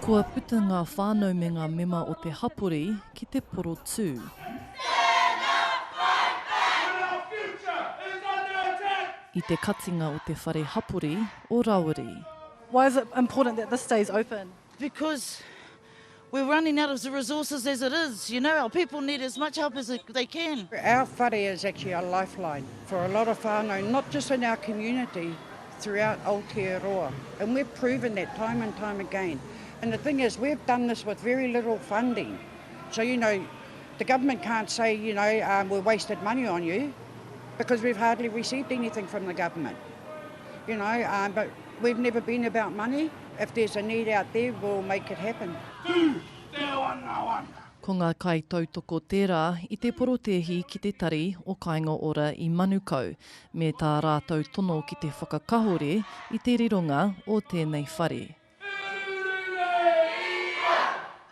Kua puta ngā whānau me ngā mema o te hapori ki te poro tū. I te katinga o te whare hapori o Rawiri. Why is it important that this stays open? Because we're running out of the resources as it is. You know, our people need as much help as they can. Our whare is actually a lifeline for a lot of whānau, not just in our community, throughout Aotearoa. And we've proven that time and time again. And the thing is, we've done this with very little funding. So, you know, the government can't say, you know, we wasted money on you, because we've hardly received anything from the government. You know, but we've never been about money. If there's a need out there, we'll make it happen. Ko ngā kai tautoko tērā i te porotehi ki te tari o Kainga Ora i Manukau, me tā rātou tono ki te whakakahore i te rironga o tēnei whare.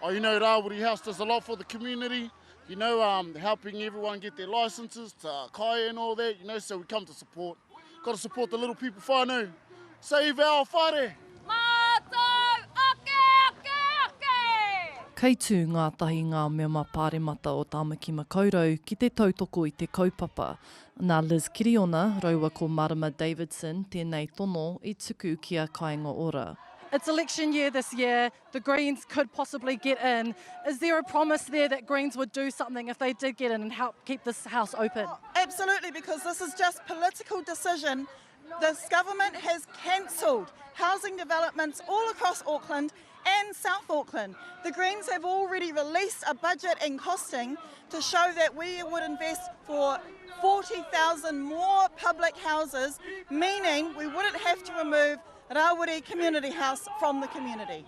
Oh, you know, Rawiri House does a lot for the community, you know, helping everyone get their licences to kai and all that, you know, so we come to support. Got to support the little people whānau. Save our whare! Kei tū ngātahi ngā mema pāremata o Tāmaki Makaurau ki te tautoko i te kaupapa. Nā Liz Kiriona, raua ko Marama Davidson, tēnei tono i tuku ki a Kainga Ora. It's election year this year, the Greens could possibly get in. Is there a promise there that Greens would do something if they did get in and help keep this house open? Oh, absolutely, because this is just political decision. This government has cancelled housing developments all across Auckland and South Auckland. The Greens have already released a budget and costing to show that we would invest for 40,000 more public houses, meaning we wouldn't have to remove Rawiri Community House from the community.